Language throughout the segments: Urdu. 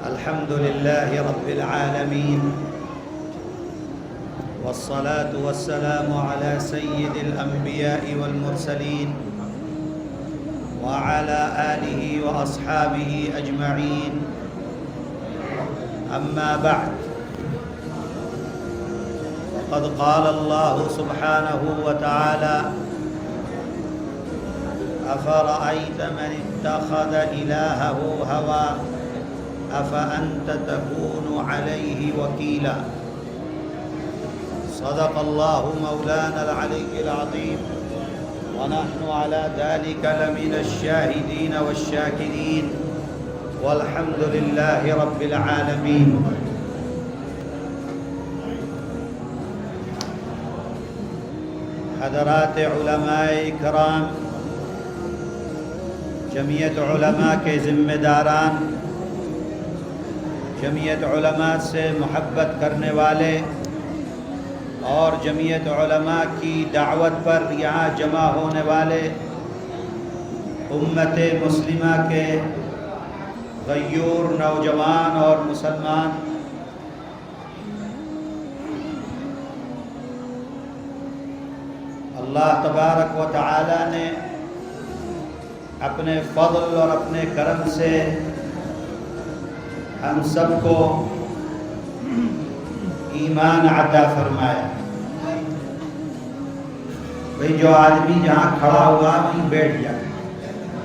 الحمد لله رب العالمين، والصلاة والسلام على سيد الأنبياء والمرسلين وعلى آله وأصحابه أجمعين. أما بعد، فقد قال الله سبحانه وتعالى: أفرأيت من اتخذ إلهه هواه أفأنت تكون عليه وكيلا. صدق الله مولانا العلي العظيم، ونحن على ذلك لمن الشاهدين والشاكرين، والحمد لله رب العالمين. حضرات علماء کرام، جمعیت علماء کے ذمہ داران، جمعیت علماء سے محبت کرنے والے اور جمعیت علماء کی دعوت پر یہاں جمع ہونے والے امت مسلمہ کے غیور نوجوان اور مسلمان، اللہ تبارک و تعالی نے اپنے فضل اور اپنے کرم سے ہم سب کو ایمان عطا فرمایا. بھئی جو آدمی جہاں کھڑا ہوا وہیں بیٹھ جائے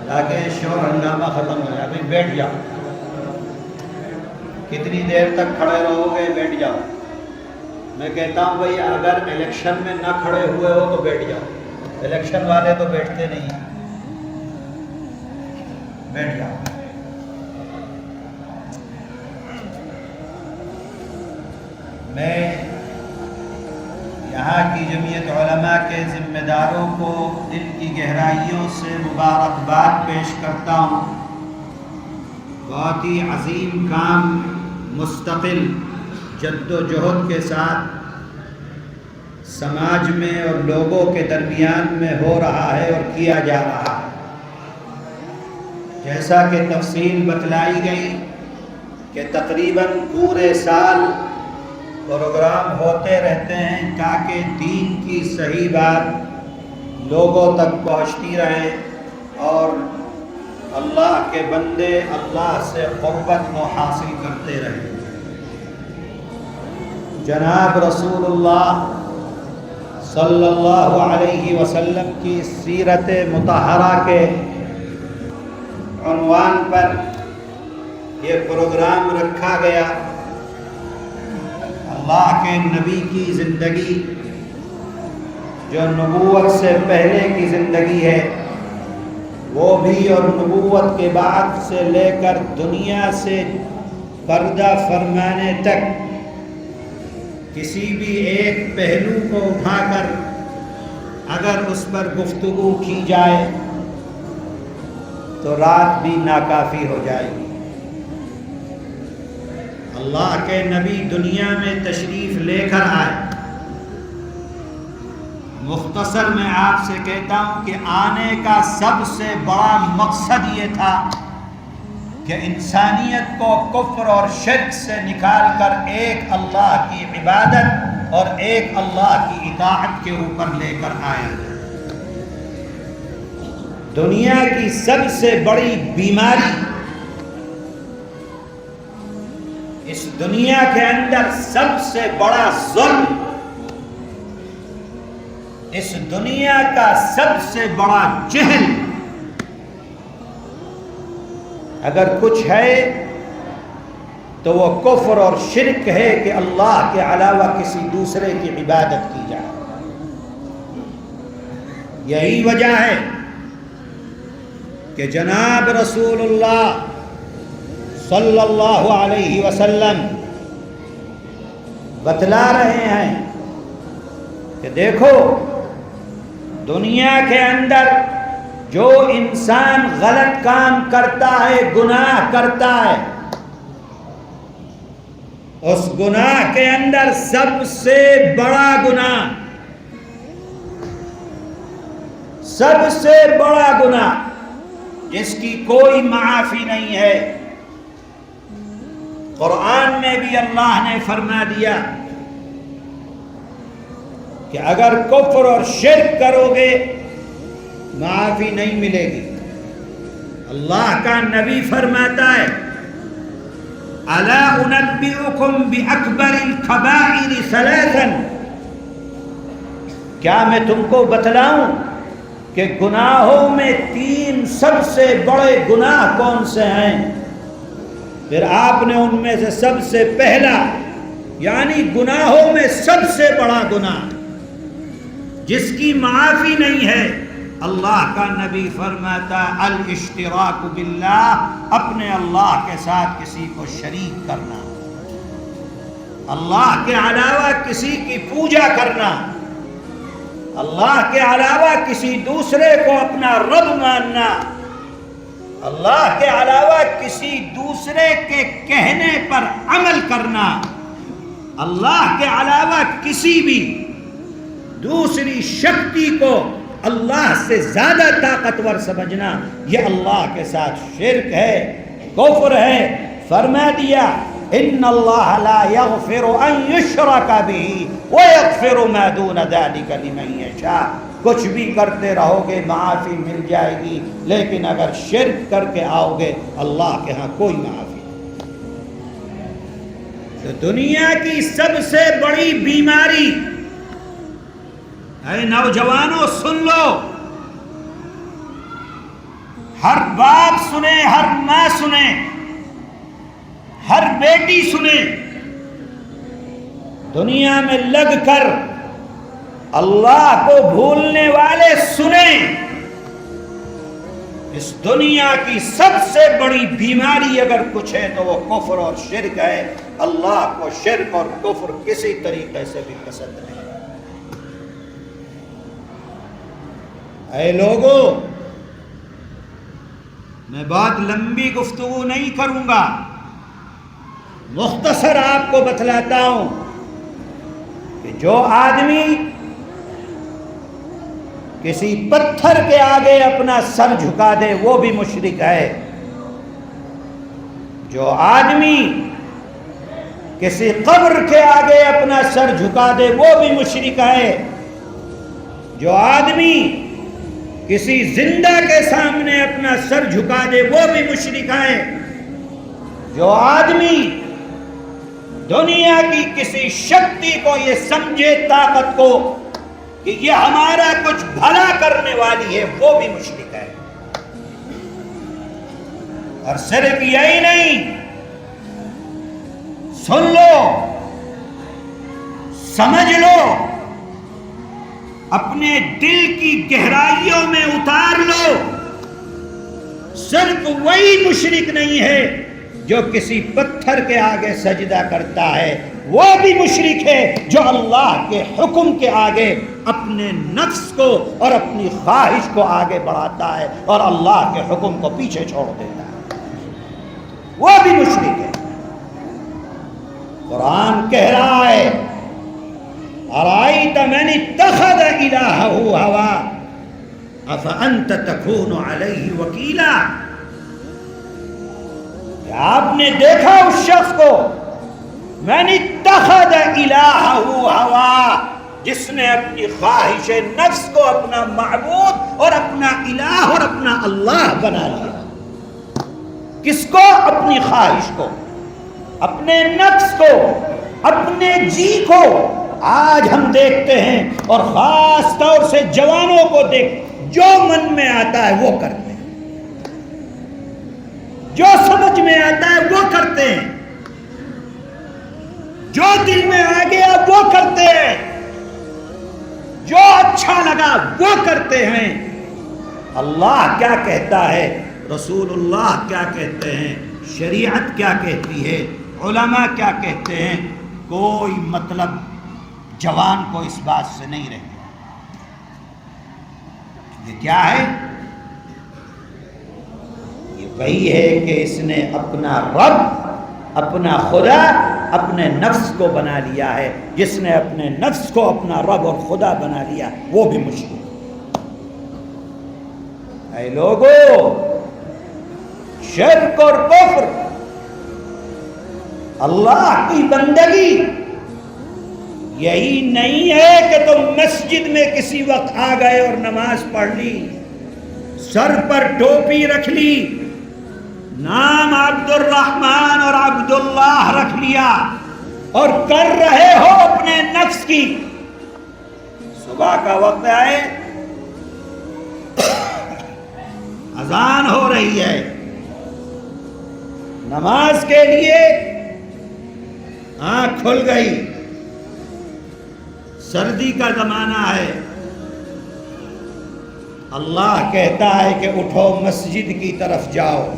تاکہ شور ہنگامہ ختم ہو جائے. بھئی بیٹھ جاؤ، کتنی دیر تک کھڑے رہو گے؟ بیٹھ جاؤ. میں کہتا ہوں بھئی اگر الیکشن میں نہ کھڑے ہوئے ہو تو بیٹھ جاؤ. الیکشن والے تو بیٹھتے نہیں ہیں. بیٹھ جاؤ. میں یہاں کی جمعیت علماء کے ذمہ داروں کو دل کی گہرائیوں سے مبارکباد پیش کرتا ہوں. بہت ہی عظیم کام مستقل جد و جہد کے ساتھ سماج میں اور لوگوں کے درمیان میں ہو رہا ہے اور کیا جا رہا ہے. جیسا کہ تفصیل بتلائی گئی کہ تقریباً پورے سال پروگرام ہوتے رہتے ہیں تاکہ دین کی صحیح بات لوگوں تک پہنچتی رہے اور اللہ کے بندے اللہ سے قربت کو حاصل کرتے رہیں. جناب رسول اللہ صلی اللہ علیہ وسلم کی سیرت مطہرہ کے عنوان پر یہ پروگرام رکھا گیا. اللہ کے نبی کی زندگی جو نبوت سے پہلے کی زندگی ہے وہ بھی، اور نبوت کے بعد سے لے کر دنیا سے پردہ فرمانے تک کسی بھی ایک پہلو کو اٹھا کر اگر اس پر گفتگو کی جائے تو رات بھی ناکافی ہو جائے گی. اللہ کے نبی دنیا میں تشریف لے کر آئے. مختصر میں آپ سے کہتا ہوں کہ آنے کا سب سے بڑا مقصد یہ تھا کہ انسانیت کو کفر اور شرک سے نکال کر ایک اللہ کی عبادت اور ایک اللہ کی اطاعت کے اوپر لے کر آیا. دنیا کی سب سے بڑی بیماری، اس دنیا کے اندر سب سے بڑا ظلم، اس دنیا کا سب سے بڑا جہل اگر کچھ ہے تو وہ کفر اور شرک ہے کہ اللہ کے علاوہ کسی دوسرے کی عبادت کی جائے. یہی وجہ ہے کہ جناب رسول اللہ صلی اللہ علیہ وسلم بتلا رہے ہیں کہ دیکھو دنیا کے اندر جو انسان غلط کام کرتا ہے، گناہ کرتا ہے، اس گناہ کے اندر سب سے بڑا گناہ، سب سے بڑا گناہ جس کی کوئی معافی نہیں ہے، قرآن میں بھی اللہ نے فرما دیا کہ اگر کفر اور شرک کرو گے معافی نہیں ملے گی. اللہ کا نبی فرماتا ہے الا انبئکم باکبر الکبائر ثلاثا، کیا میں تم کو بتلاؤں کہ گناہوں میں 3 سب سے بڑے گناہ کون سے ہیں؟ پھر آپ نے ان میں سے سب سے پہلا، یعنی گناہوں میں سب سے بڑا گناہ جس کی معافی نہیں ہے، اللہ کا نبی فرماتا الاشتراک باللہ، اپنے اللہ کے ساتھ کسی کو شریک کرنا، اللہ کے علاوہ کسی کی پوجا کرنا، اللہ کے علاوہ کسی دوسرے کو اپنا رب ماننا، اللہ کے علاوہ کسی دوسرے کے کہنے پر عمل کرنا، اللہ کے علاوہ کسی بھی دوسری شکتی کو اللہ سے زیادہ طاقتور سمجھنا، یہ اللہ کے ساتھ شرک ہے، کفر ہے. فرما دیا ان اللہ لا یغفر ان یشرک بہ ویغفر ما دون ذلک لمن یشاء. کچھ بھی کرتے رہو گے معافی مل جائے گی، لیکن اگر شرک کر کے آؤ گے اللہ کے ہاں کوئی معافی نہیں. تو دنیا کی سب سے بڑی بیماری، اے نوجوانوں سن لو، ہر باپ سنے، ہر ماں سنے، ہر بیٹی سنے، دنیا میں لگ کر اللہ کو بھولنے والے سنیں. اس دنیا کی سب سے بڑی بیماری اگر کچھ ہے تو وہ کفر اور شرک ہے. اللہ کو شرک اور کفر کسی طریقے سے بھی پسند نہیں. اے لوگو، میں بہت لمبی گفتگو نہیں کروں گا، مختصر آپ کو بتلاتا ہوں کہ جو آدمی کسی پتھر کے آگے اپنا سر جھکا دے وہ بھی مشرک ہے. جو آدمی کسی قبر کے آگے اپنا سر جھکا دے وہ بھی مشرک ہے. جو آدمی کسی زندہ کے سامنے اپنا سر جھکا دے وہ بھی مشرک ہے. جو آدمی دنیا کی کسی شکتی کو یہ سمجھے، طاقت کو، کہ یہ ہمارا کچھ بھلا کرنے والی ہے، وہ بھی مشرک ہے. اور صرف یہی نہیں، سن لو، سمجھ لو، اپنے دل کی گہرائیوں میں اتار لو، صرف وہی مشرک نہیں ہے جو کسی پتھر کے آگے سجدہ کرتا ہے، وہ بھی مشرک ہے جو اللہ کے حکم کے آگے اپنے نفس کو اور اپنی خواہش کو آگے بڑھاتا ہے اور اللہ کے حکم کو پیچھے چھوڑ دیتا ہے، وہ بھی مشرک ہے. قرآن کہہ رہا ہے ارائیت من اتخذ الہہ ہوا افانت تکون علیہ وکیلا. آپ نے دیکھا اس شخص کو من اتخذ الہہ ہوا، جس نے اپنی خواہش نفس کو اپنا معبود اور اپنا الہ اور اپنا اللہ بنا لیا. کس کو؟ اپنی خواہش کو، اپنے نفس کو، اپنے جی کو. آج ہم دیکھتے ہیں اور خاص طور سے جوانوں کو دیکھ، جو من میں آتا ہے وہ کرتے ہیں، جو سمجھ میں آتا ہے وہ کرتے ہیں، جو دل میں آ گیا وہ کرتے ہیں، جو اچھا لگا وہ کرتے ہیں. اللہ کیا کہتا ہے، رسول اللہ کیا کہتے ہیں، شریعت کیا کہتی ہے، علماء کیا کہتے ہیں، کوئی مطلب جوان کو اس بات سے نہیں رہ گیا. یہ کیا ہے؟ یہ وہی ہے کہ اس نے اپنا رب، اپنا خدا، اپنے نفس کو بنا لیا ہے. جس نے اپنے نفس کو اپنا رب اور خدا بنا لیا وہ بھی مشرک. اے لوگو، شرک اور کفر اللہ کی بندگی یہی نہیں ہے کہ تم مسجد میں کسی وقت آ گئے اور نماز پڑھ لی، سر پر ٹوپی رکھ لی، نام عبد الرحمن اور عبداللہ رکھ لیا اور کر رہے ہو اپنے نفس کی. صبح کا وقت آئے، اذان ہو رہی ہے نماز کے لیے، آنکھ کھل گئی، سردی کا زمانہ ہے، اللہ کہتا ہے کہ اٹھو مسجد کی طرف جاؤ،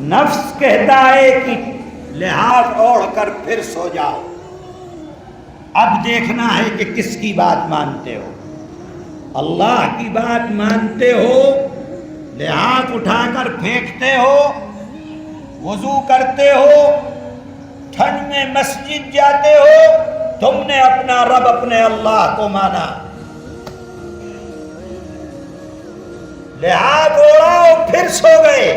نفس کہتا ہے کہ لحاف اوڑھ کر پھر سو جاؤ. اب دیکھنا ہے کہ کس کی بات مانتے ہو. اللہ کی بات مانتے ہو، لحاف اٹھا کر پھینکتے ہو، وضو کرتے ہو، ٹھنڈ میں مسجد جاتے ہو، تم نے اپنا رب اپنے اللہ کو مانا. لحاف اوڑھا پھر سو گئے،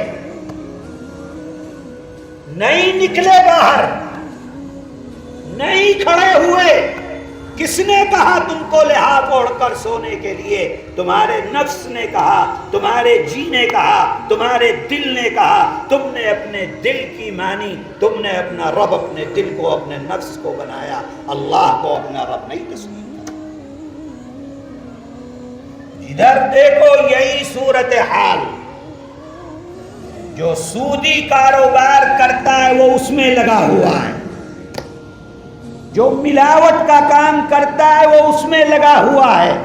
نہیں نکلے باہر، نہیں کھڑے ہوئے. کس نے کہا تم کو لحاف اوڑھ کر سونے کے لیے؟ تمہارے نفس نے کہا، تمہارے جی نے کہا، تمہارے دل نے کہا. تم نے اپنے دل کی مانی، تم نے اپنا رب اپنے دل کو، اپنے نفس کو بنایا، اللہ کو اپنا رب نہیں تسلیم. ادھر دیکھو، یہی صورتحال. جو سودی کاروبار کرتا ہے وہ اس میں لگا ہوا ہے، جو ملاوٹ کا کام کرتا ہے وہ اس میں لگا ہوا ہے،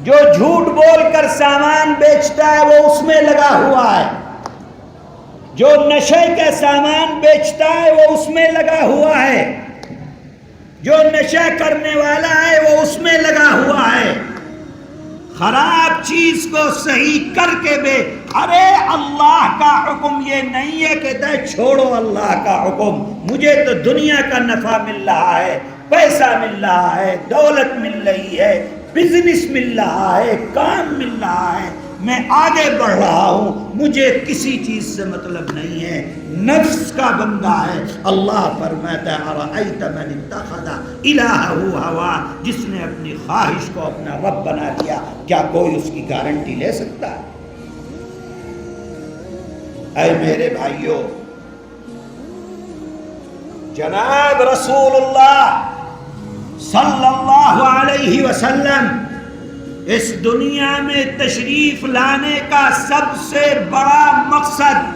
جو جھوٹ بول کر سامان بیچتا ہے وہ اس میں لگا ہوا ہے، جو نشے کا سامان بیچتا ہے وہ اس میں لگا ہوا ہے، جو نشہ کرنے والا ہے وہ اس میں لگا ہوا ہے. خراب چیز کو صحیح کر کے ارے اللہ کا حکم یہ نہیں ہے کہ دے چھوڑو اللہ کا حکم، مجھے تو دنیا کا نفع مل رہا ہے، پیسہ مل رہا ہے، دولت مل رہی ہے، بزنس مل رہا ہے، کام مل رہا ہے، میں آگے بڑھ رہا ہوں، مجھے کسی چیز سے مطلب نہیں ہے. نفس کا بندہ ہے. اللہ فرماتا ہے ارأیت من اتخذ الہہ ہوا، جس نے اپنی خواہش کو اپنا رب بنا لیا، کیا کوئی اس کی گارنٹی لے سکتا ہے؟ اے میرے بھائیوں، جناب رسول اللہ صلی اللہ علیہ وسلم اس دنیا میں تشریف لانے کا سب سے بڑا مقصد،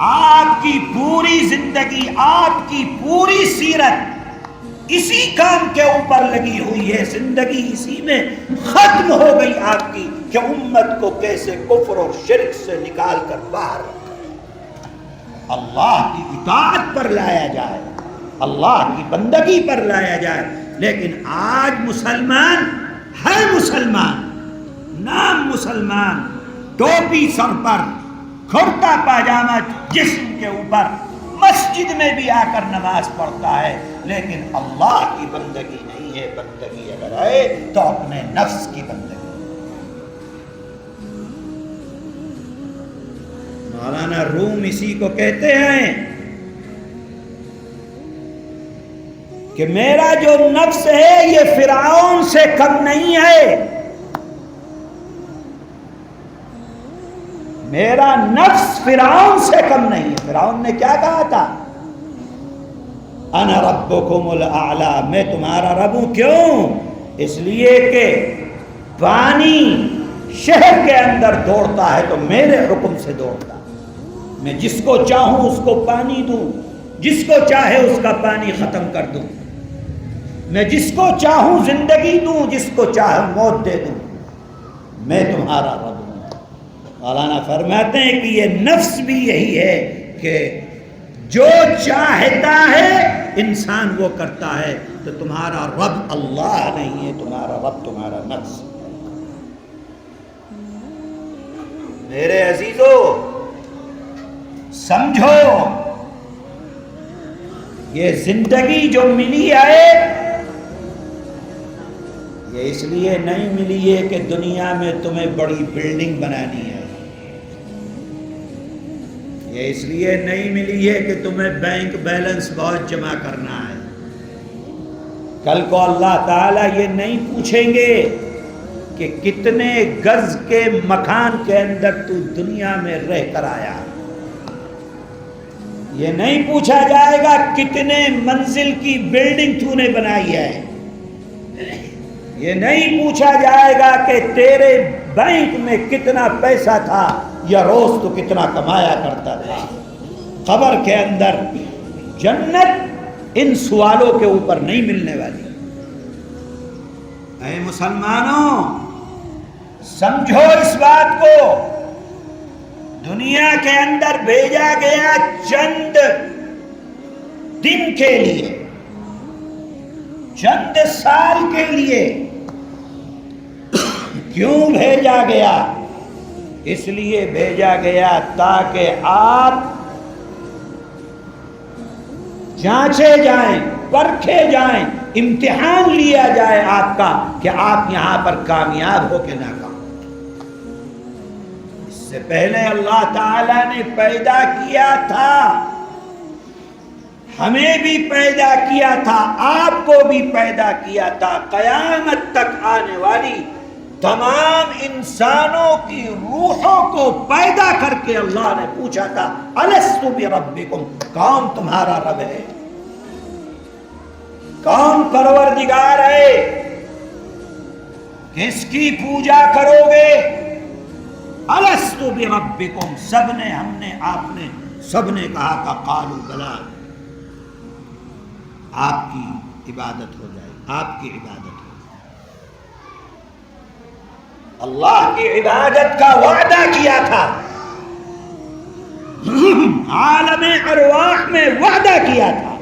آپ کی پوری زندگی، آپ کی پوری سیرت اسی کام کے اوپر لگی ہوئی ہے. زندگی اسی میں ختم ہو گئی آپ کی کہ امت کو کیسے کفر اور شرک سے نکال کر باہر رکھا، اللہ کی اطاعت پر لایا جائے، اللہ کی بندگی پر لایا جائے. لیکن آج مسلمان ہے مسلمان، نام مسلمان، ٹوپی سر پر، کرتا پاجامہ جسم کے اوپر، مسجد میں بھی آ کر نماز پڑھتا ہے، لیکن اللہ کی بندگی نہیں ہے. بندگی اگر ہے تو اپنے نفس کی بندگی. مولانا روم اسی کو کہتے ہیں کہ میرا جو نفس ہے یہ فرعون سے کم نہیں ہے. میرا نفس فرعون سے کم نہیں ہے. فرعون نے کیا کہا تھا؟ انا ربکم الاعلی، میں تمہارا رب ہوں. کیوں؟ اس لیے کہ پانی شہر کے اندر دوڑتا ہے تو میرے حکم سے دوڑتا. میں جس کو چاہوں اس کو پانی دوں، جس کو چاہے اس کا پانی ختم کر دوں. میں جس کو چاہوں زندگی دوں، جس کو چاہے موت دے دوں. میں تمہارا رب ہوں. مولانا فرماتے ہیں کہ یہ نفس بھی یہی ہے کہ جو چاہتا ہے انسان وہ کرتا ہے. تو تمہارا رب اللہ نہیں ہے، تمہارا رب تمہارا نفس. میرے عزیزو سمجھو، یہ زندگی جو ملی ہے یہ اس لیے نہیں ملی ہے کہ دنیا میں تمہیں بڑی بلڈنگ بنانی ہے. یہ اس لیے نہیں ملی ہے کہ تمہیں بینک بیلنس بہت جمع کرنا ہے. کل کو اللہ تعالیٰ یہ نہیں پوچھیں گے کہ کتنے گز کے مکان کے اندر تو دنیا میں رہ کر آیا. یہ نہیں پوچھا جائے گا کتنے منزل کی بلڈنگ تو نے بنائی ہے. یہ نہیں پوچھا جائے گا کہ تیرے بینک میں کتنا پیسہ تھا یا روز تو کتنا کمایا کرتا تھا. قبر کے اندر جنت ان سوالوں کے اوپر نہیں ملنے والی. اے مسلمانوں سمجھو اس بات کو. دنیا کے اندر بھیجا گیا چند دن کے لیے، چند سال کے لیے. کیوں بھیجا گیا؟ اس لیے بھیجا گیا تاکہ آپ جانچے جائیں، پرکھے جائیں، امتحان لیا جائے آپ کا کہ آپ یہاں پر کامیاب ہو کے ناکام. اس سے پہلے اللہ تعالیٰ نے پیدا کیا تھا، ہمیں بھی پیدا کیا تھا، آپ کو بھی پیدا کیا تھا. قیامت تک آنے والی تمام انسانوں کی روحوں کو پیدا کر کے اللہ نے پوچھا تھا الست بربکم، کون تمہارا رب ہے، کون پروردگار ہے، کس کی پوجا کرو گے؟ الست بربکم، سب نے، ہم نے، آپ نے، سب نے کہا تھا قالوا بلا، آپ کی عبادت ہو جائے، آپ کی عبادت ہو جائے. اللہ کی عبادت کا وعدہ کیا تھا، عالم ارواح میں وعدہ کیا تھا.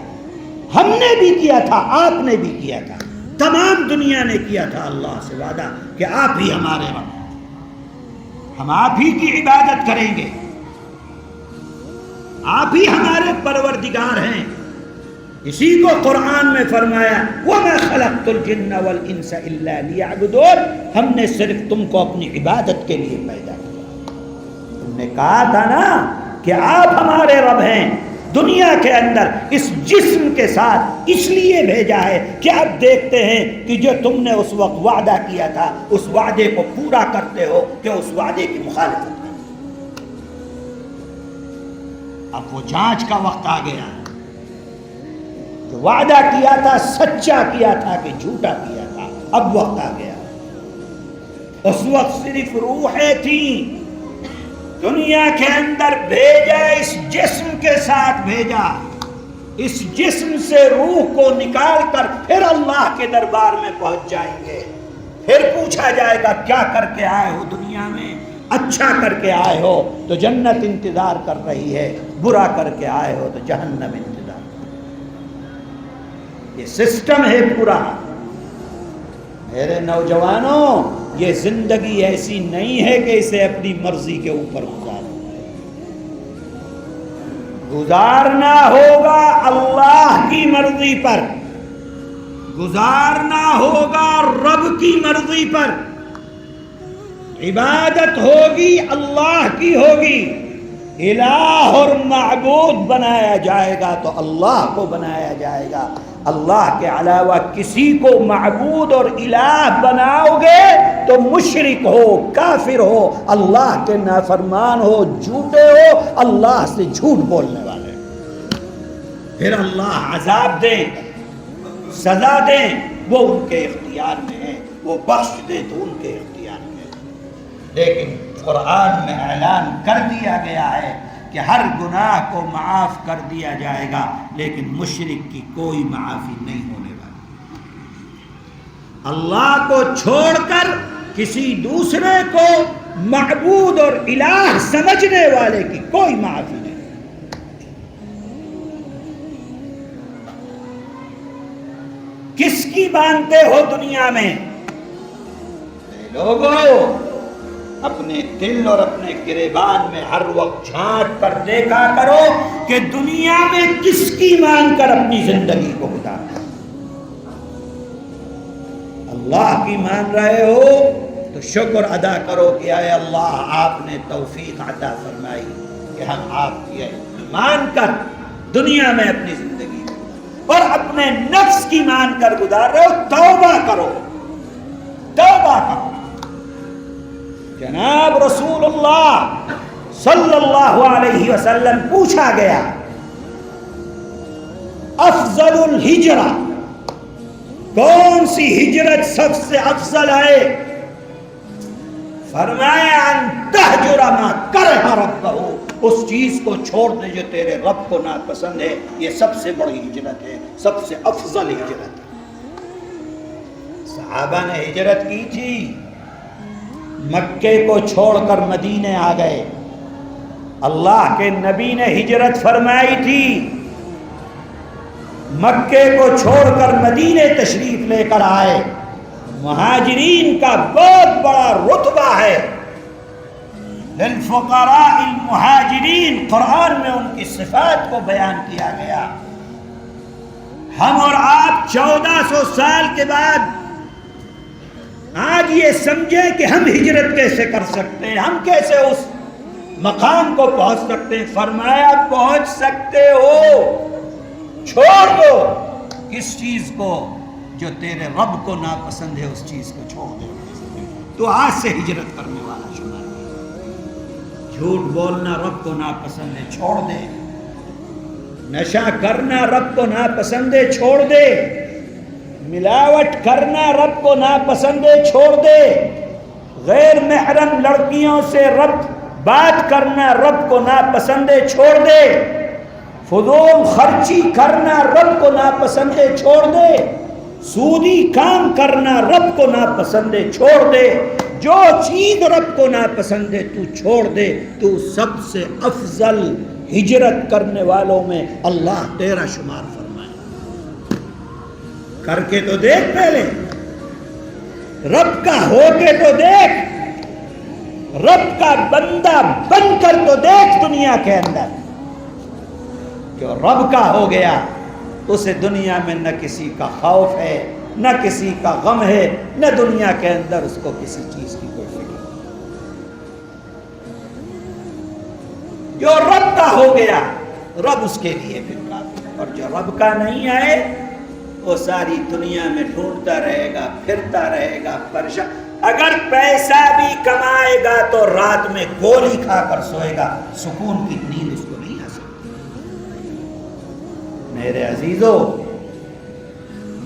ہم نے بھی کیا تھا، آپ نے بھی کیا تھا، تمام دنیا نے کیا تھا اللہ سے وعدہ کہ آپ ہی ہمارے رب ہیں، ہم آپ ہی کی عبادت کریں گے، آپ ہی ہمارے پروردگار ہیں. اسی کو قرآن میں فرمایا وَمَا خَلَقْتُ الْجِنَّ وَالْإِنسَ إِلَّا لِيَعْبُدُونِ، ہم نے صرف تم کو اپنی عبادت کے لیے پیدا کیا. تم نے کہا تھا نا کہ آپ ہمارے رب ہیں. دنیا کے اندر اس جسم کے ساتھ اس لیے بھیجا ہے کہ آپ دیکھتے ہیں کہ جو تم نے اس وقت وعدہ کیا تھا اس وعدے کو پورا کرتے ہو کہ اس وعدے کی مخالفت کرتے. اب وہ جانچ کا وقت آ گیا. جو وعدہ کیا تھا سچا کیا تھا کہ جھوٹا کیا تھا، اب وقت آ گیا. اس وقت صرف روحیں تھیں دنیا کے اندر، بھیجا اس جسم کے ساتھ بھیجا. اس جسم سے روح کو نکال کر پھر اللہ کے دربار میں پہنچ جائیں گے. پھر پوچھا جائے گا کیا کر کے آئے ہو دنیا میں؟ اچھا کر کے آئے ہو تو جنت انتظار کر رہی ہے، برا کر کے آئے ہو تو جہنم انتظار. یہ سسٹم ہے پورا. میرے نوجوانوں یہ زندگی ایسی نہیں ہے کہ اسے اپنی مرضی کے اوپر گزارنا ہوگا اللہ کی مرضی پر، گزارنا ہوگا رب کی مرضی پر. عبادت ہوگی اللہ کی ہوگی. الہ اور معبود بنایا جائے گا تو اللہ کو بنایا جائے گا. اللہ کے علاوہ کسی کو معبود اور الہ بناؤ گے تو مشرک ہو، کافر ہو، اللہ کے نافرمان ہو، جھوٹے ہو، اللہ سے جھوٹ بولنے والے. پھر اللہ عذاب دیں، سزا دیں، وہ ان کے اختیار میں ہے، وہ بخش دیں تو ان کے اختیار میں ہے. لیکن قرآن میں اعلان کر دیا گیا ہے کہ ہر گناہ کو معاف کر دیا جائے گا، لیکن مشرک کی کوئی معافی نہیں ہونے والی. اللہ کو چھوڑ کر کسی دوسرے کو معبود اور الہ سمجھنے والے کی کوئی معافی نہیں. کس کی مانتے ہو دنیا میں؟ لوگوں اپنے دل اور اپنے گریبان میں ہر وقت جھانک کر دیکھا کرو کہ دنیا میں کس کی مان کر اپنی زندگی کو گزارنا. اللہ کی مان رہے ہو تو شکر ادا کرو کہ اے اللہ آپ نے توفیق عطا فرمائی. کہ ہم آپ کی مان کر دنیا میں اپنی زندگی اور اپنے نفس کی مان کر گزار رہے ہو. توبہ کرو، توبہ کرو. جناب رسول اللہ صلی اللہ علیہ وسلم پوچھا گیا افضل الہجرہ، کون سی ہجرت سب سے افضل ہے؟ فرمایا ان تہجر ما کرہ ربہ، اس چیز کو چھوڑ دے جو تیرے رب کو ناپسند ہے. یہ سب سے بڑی ہجرت ہے، سب سے افضل ہجرت ہے. صحابہ نے ہجرت کی تھی، مکے کو چھوڑ کر مدینے آ گئے. اللہ کے نبی نے ہجرت فرمائی تھی، مکے کو چھوڑ کر مدینے تشریف لے کر آئے. مہاجرین کا بہت بڑا رتبہ ہے. للفقراء المہاجرین، قرآن میں ان کی صفات کو بیان کیا گیا. ہم اور آپ 1400 سال کے بعد آج یہ سمجھیں کہ ہم ہجرت کیسے کر سکتے ہیں، ہم کیسے اس مقام کو پہنچ سکتے ہیں. فرمایا پہنچ سکتے ہو، چھوڑ دو کس چیز کو جو تیرے رب کو ناپسند ہے، اس چیز کو چھوڑ دو. تو آج سے ہجرت کرنے والا شمار. جھوٹ بولنا رب کو ناپسند ہے، چھوڑ دے. نشہ کرنا رب کو ناپسند ہے، چھوڑ دے. ملاوٹ کرنا رب کو ناپسند ہے، چھوڑ دے. غیر محرم لڑکیوں سے بات کرنا رب کو ناپسند ہے، چھوڑ دے. فضول خرچی کرنا رب کو ناپسند ہے، چھوڑ دے. سودی کام کرنا رب کو ناپسند ہے، چھوڑ دے. جو چیز رب کو ناپسند ہے تو چھوڑ دے. تو سب سے افضل ہجرت کرنے والوں میں اللہ تیرا شمار فرمائے. کر کے تو دیکھ، پہلے رب کا ہو کے تو دیکھ، رب کا بندہ بن کر تو دیکھ دنیا کے اندر. جو رب کا ہو گیا اسے دنیا میں نہ کسی کا خوف ہے، نہ کسی کا غم ہے، نہ دنیا کے اندر اس کو کسی چیز کی کوئی فکر. جو رب کا ہو گیا رب اس کے لیے پھر کافی. اور جو رب کا نہیں آئے وہ ساری دنیا میں ڈھونڈتا رہے گا، پھرتا رہے گا، پریشان. اگر پیسہ بھی کمائے گا تو رات میں گولی کھا کر سوئے گا، سکون کی نیند اس کو نہیں آ سکتی. میرے عزیزو،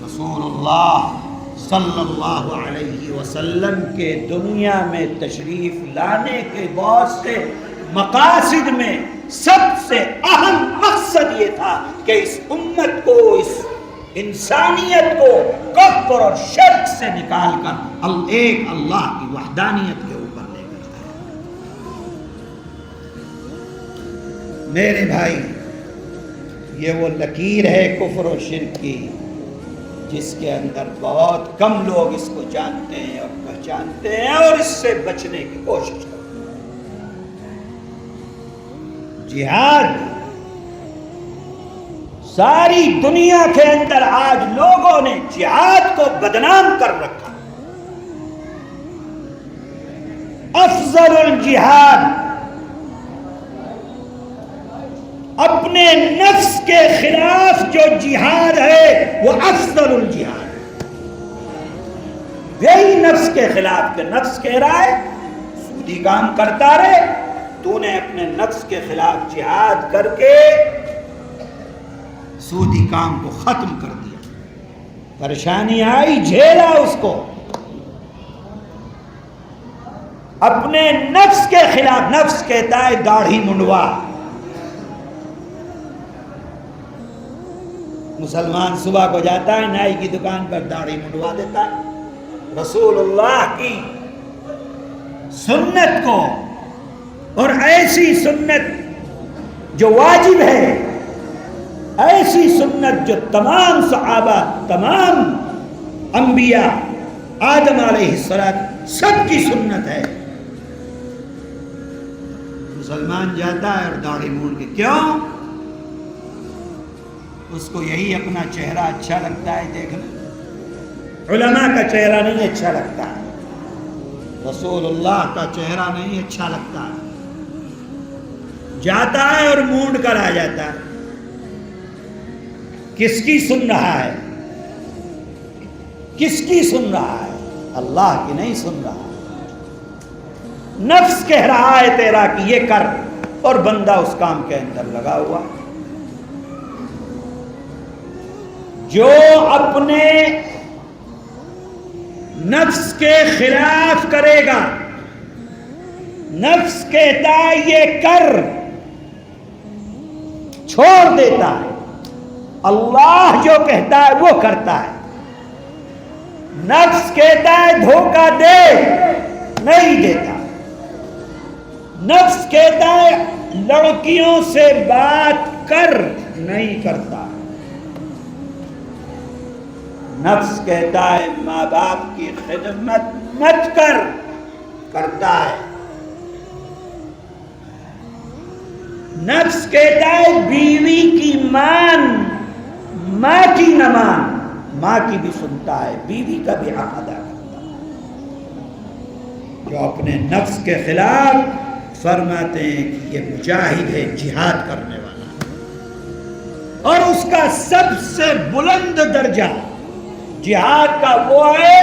رسول اللہ صلی اللہ علیہ وسلم کے دنیا میں تشریف لانے کے بہت سے مقاصد میں سب سے اہم مقصد یہ تھا کہ اس امت کو، اس انسانیت کو کفر اور شرک سے نکال کر ایک اللہ کی وحدانیت کے اوپر لے کر جائے. میرے بھائی، یہ وہ لکیر ہے کفر و شرک کی جس کے اندر بہت کم لوگ اس کو جانتے ہیں اور پہچانتے ہیں اور اس سے بچنے کی کوشش کرتے ہیں. جہاد ساری دنیا کے اندر آج لوگوں نے جہاد کو بدنام کر رکھا. افضل الجہاد، اپنے نفس کے خلاف جو جہاد ہے وہ افضل الجہاد ہے. یہی نفس کے خلاف کہ نفس کہہ رہا ہے سودی کام کرتا رہے، تو نے اپنے نفس کے خلاف جہاد کر کے سودی کام کو ختم کر دیا. پریشانی آئی، جھیلا اس کو. اپنے نفس کے خلاف. نفس کہتا ہے داڑھی منڈوا. مسلمان صبح کو جاتا ہے نائی کی دکان پر داڑھی منڈوا دیتا ہے. رسول اللہ کی سنت کو، اور ایسی سنت جو واجب ہے، ایسی سنت جو تمام صحابہ، تمام انبیاء، آدم علیہ السلام سب کی سنت ہے. مسلمان جاتا ہے اور داڑھی مونڈ کے، کیوں؟ اس کو یہی اپنا چہرہ اچھا لگتا ہے دیکھنا. علماء کا چہرہ نہیں اچھا لگتا ہے، رسول اللہ کا چہرہ نہیں اچھا لگتا ہے. جاتا ہے اور مونڈ کر آ جاتا ہے. کس کی سن رہا ہے؟ کس کی سن رہا ہے؟ اللہ کی نہیں سن رہا. نفس کہہ رہا ہے تیرا کہ یہ کر، اور بندہ اس کام کے اندر لگا ہوا. جو اپنے نفس کے خلاف کرے گا، نفس کہتا ہے یہ کر، چھوڑ دیتا ہے. اللہ جو کہتا ہے وہ کرتا ہے. نفس کہتا ہے دھوکہ دے، نہیں دیتا. نفس کہتا ہے لڑکیوں سے بات کر، نہیں کرتا. نفس کہتا ہے ماں باپ کی خدمت مت کر، کرتا ہے. نفس کہتا ہے بیوی کی مان، ماں کی نہ مان. ماں کی بھی سنتا ہے، بیوی کا بھی حق ادا کرتا ہے. جو اپنے نفس کے خلاف فرماتے ہیں کہ یہ مجاہد ہے، جہاد کرنے والا ہے، اور اس کا سب سے بلند درجہ جہاد کا وہ ہے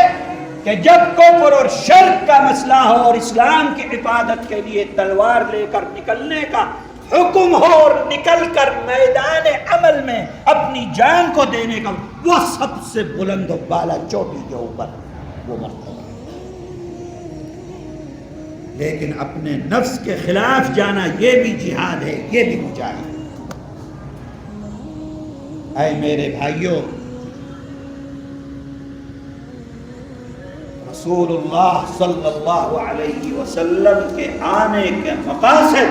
کہ جب کفر اور شرک کا مسئلہ ہو اور اسلام کی حفاظت کے لیے تلوار لے کر نکلنے کا حکم ہو، اور نکل کر میدان عمل میں اپنی جان کو دینے کا، وہ سب سے بلند و بالا چوٹی کے اوپر وہ مرتبہ. لیکن اپنے نفس کے خلاف جانا یہ بھی جہاد ہے، یہ بھی مجاہد ہے. اے میرے بھائیوں، رسول اللہ صلی اللہ علیہ وسلم کے آنے کے مقاصد،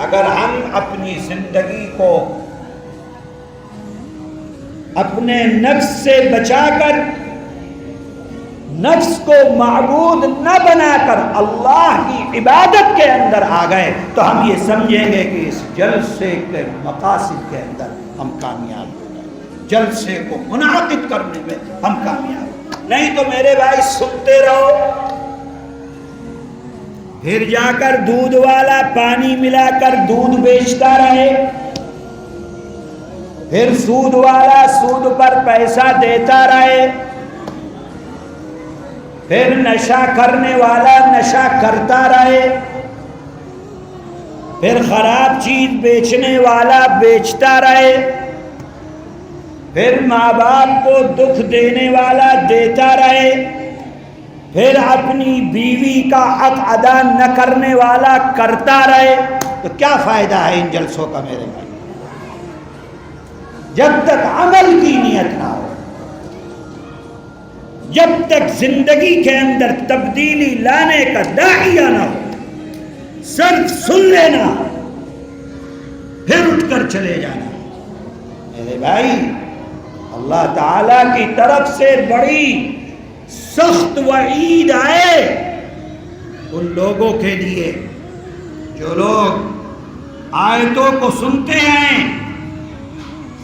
اگر ہم اپنی زندگی کو اپنے نفس سے بچا کر، نفس کو معبود نہ بنا کر اللہ کی عبادت کے اندر آ گئے، تو ہم یہ سمجھیں گے کہ اس جلسے کے مقاصد کے اندر ہم کامیاب ہو گئے، جلسے کو منعقد کرنے میں ہم کامیاب. نہیں تو میرے بھائی سنتے رہو، پھر جا کر دودھ والا پانی ملا کر دودھ بیچتا رہے، پھر سود والا سود پر پیسہ دیتا رہے، پھر نشہ کرنے والا نشہ کرتا رہے، پھر خراب چیز بیچنے والا بیچتا رہے، پھر ماں باپ کو دکھ دینے والا دیتا رہے، پھر اپنی بیوی کا حق ادا نہ کرنے والا کرتا رہے، تو کیا فائدہ ہے ان جلسوں کا میرے بھائی؟ جب تک عمل کی نیت نہ ہو، جب تک زندگی کے اندر تبدیلی لانے کا داعیہ نہ ہو، صرف سن لینا پھر اٹھ کر چلے جانا. میرے بھائی، اللہ تعالی کی طرف سے بڑی سخت وعید آئے ان لوگوں کے لیے جو لوگ آیتوں کو سنتے ہیں،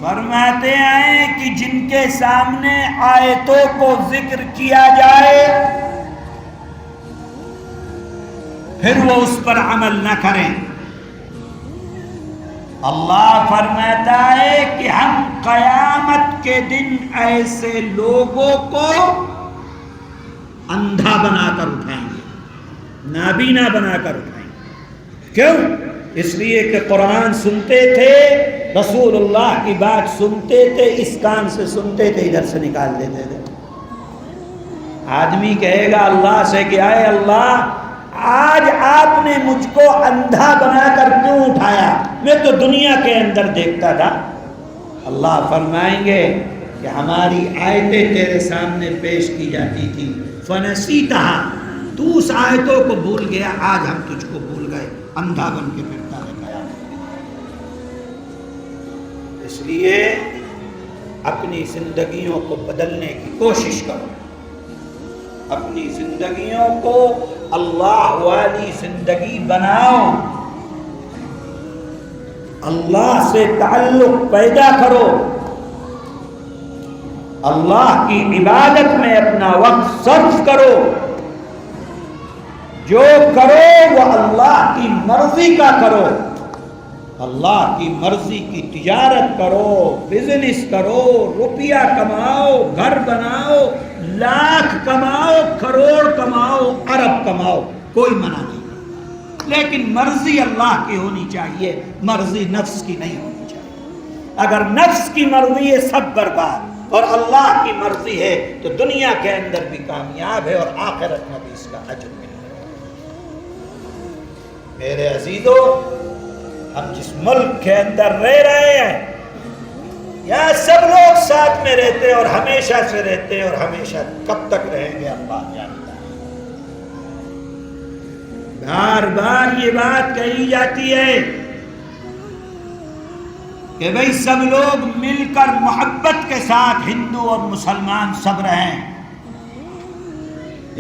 فرماتے ہیں کہ جن کے سامنے آیتوں کو ذکر کیا جائے پھر وہ اس پر عمل نہ کریں. اللہ فرماتا ہے کہ ہم قیامت کے دن ایسے لوگوں کو اندھا بنا کر اٹھائیں گے، نابینا بنا کر اٹھائیں گے. کیوں؟ اس لیے کہ قرآن سنتے تھے، رسول اللہ کی بات سنتے تھے، اس کان سے سنتے تھے، ادھر سے نکال دیتے تھے. آدمی کہے گا اللہ سے کہ اے اللہ، آج آپ نے مجھ کو اندھا بنا کر کیوں اٹھایا؟ میں تو دنیا کے اندر دیکھتا تھا. اللہ فرمائیں گے کہ ہماری آیتیں تیرے سامنے پیش کی جاتی تھی، فنسیتها، تو اس آیتوں کو بھول گیا، آج ہم تجھ کو بھول گئے، اندھا بن کے پھرتا ہے قیامت. اس لیے اپنی زندگیوں کو بدلنے کی کوشش کرو، اپنی زندگیوں کو اللہ والی زندگی بناؤ، اللہ سے تعلق پیدا کرو، اللہ کی عبادت میں اپنا وقت صرف کرو. جو کرو وہ اللہ کی مرضی کا کرو، اللہ کی مرضی کی تجارت کرو، بزنس کرو، روپیہ کماؤ، گھر بناؤ، لاکھ کماؤ، کروڑ کماؤ، ارب کماؤ، کوئی منع نہیں، لیکن مرضی اللہ کی ہونی چاہیے، مرضی نفس کی نہیں ہونی چاہیے۔ اگر نفس کی مرضی ہے سب برباد، اور اللہ کی مرضی ہے تو دنیا کے اندر بھی کامیاب ہے اور آخرت میں بھی اس کا اجر ملے گا۔ میرے عزیزو، ہم جس ملک کے اندر رہ رہے ہیں، یہاں سب لوگ ساتھ میں رہتے ہیں اور ہمیشہ سے رہتے ہیں، اور ہمیشہ کب تک رہیں گے اللہ جانتا ہے۔ بار بار یہ بات کہی جاتی ہے کہ بھئی سب لوگ مل کر محبت کے ساتھ ہندو اور مسلمان سب رہیں۔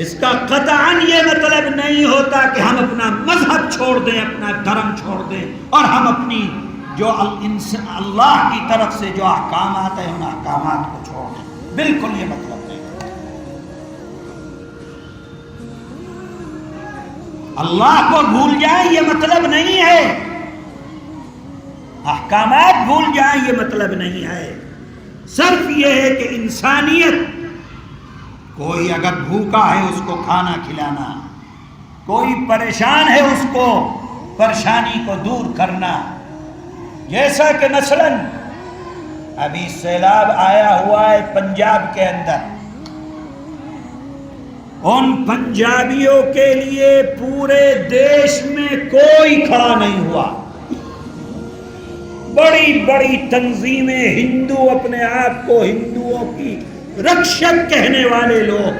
اس کا قطعاً یہ مطلب نہیں ہوتا کہ ہم اپنا مذہب چھوڑ دیں، اپنا دھرم چھوڑ دیں، اور ہم اپنی جو اللہ کی طرف سے جو احکامات ہیں ان احکامات کو چھوڑ دیں، بالکل یہ مطلب نہیں۔ اللہ کو بھول جائیں یہ مطلب نہیں ہے، احکامات بھول جائیں یہ مطلب نہیں ہے، صرف یہ ہے کہ انسانیت، کوئی اگر بھوکا ہے اس کو کھانا کھلانا، کوئی پریشان ہے اس کو پریشانی کو دور کرنا۔ جیسا کہ مثلاً ابھی سیلاب آیا ہوا ہے پنجاب کے اندر، ان پنجابیوں کے لیے پورے دیش میں کوئی کھڑا نہیں ہوا۔ بڑی بڑی تنظیمیں، ہندو اپنے آپ کو ہندوؤں کی رکشک کہنے والے لوگ،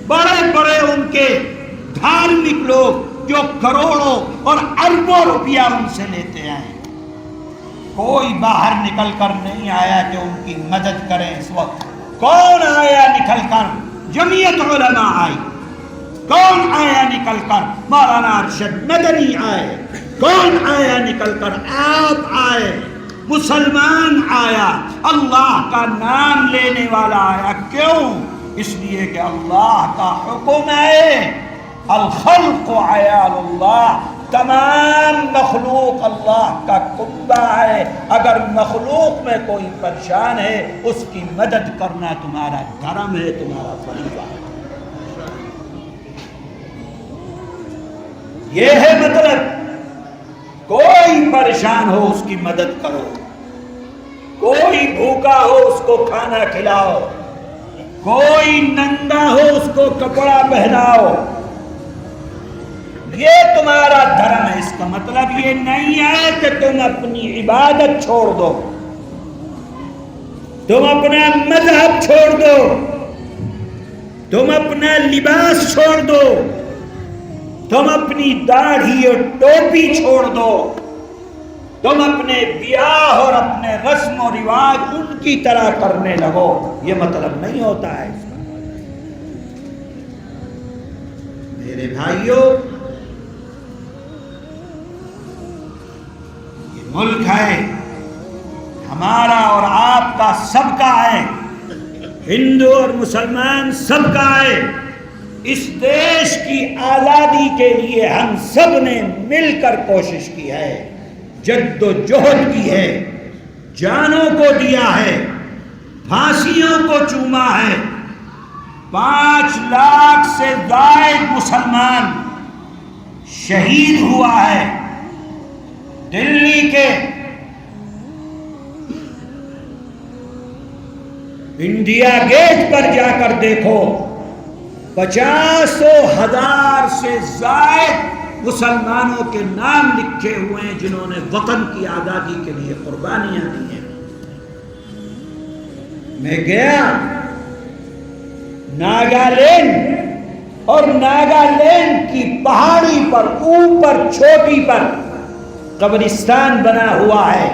بڑے بڑے ان کے دھارمک لوگ جو کروڑوں اور اربوں روپیہ ان سے لیتے ہیں، کوئی باہر نکل کر نہیں آیا کہ ان کی مدد کرے۔ اس وقت کون آیا نکل کر؟ جمعیت علماء آئی۔ کون آیا نکل کر؟ مولانا ارشد مدنی آئے۔ کون آیا نکل کر؟ آپ آئے، مسلمان آیا، اللہ کا نام لینے والا آیا۔ کیوں؟ اس لیے کہ اللہ کا حکم ہے، الخلق عیال اللہ، تمام مخلوق اللہ کا کنبہ ہے۔ اگر مخلوق میں کوئی پریشان ہے اس کی مدد کرنا تمہارا دھرم ہے، تمہارا فریضہ ہے۔ یہ ہے مطلب، کوئی پریشان ہو اس کی مدد کرو، کوئی بھوکا ہو اس کو کھانا کھلاؤ، کوئی ننگا ہو اس کو کپڑا پہناؤ، یہ تمہارا دھرم ہے۔ اس کا مطلب یہ نہیں ہے کہ تم اپنی عبادت چھوڑ دو، تم اپنا مذہب چھوڑ دو، تم اپنا لباس چھوڑ دو، تم اپنی داڑھی اور ٹوپی چھوڑ دو، تم اپنے بیاہ اور اپنے رسم و رواج ان کی طرح کرنے لگو، یہ مطلب نہیں ہوتا ہے۔ میرے بھائیوں، یہ ملک ہے ہمارا اور آپ کا، سب کا ہے، ہندو اور مسلمان سب کا ہے۔ اس دیش کی آزادی کے لیے ہم سب نے مل کر کوشش کی ہے، جد و جہد کی ہے، جانوں کو دیا ہے، پھانسیوں کو چوما ہے۔ 5 لاکھ سے زائد مسلمان شہید ہوا ہے۔ دلی کے انڈیا گیٹ پر جا کر دیکھو، 50,000 سے زائد مسلمانوں کے نام لکھے ہوئے ہیں جنہوں نے وطن کی آزادی کے لیے قربانیاں دی ہیں۔ میں گیا ناگالینڈ، اور ناگالینڈ کی پہاڑی پر اوپر چوٹی پر قبرستان بنا ہوا ہے۔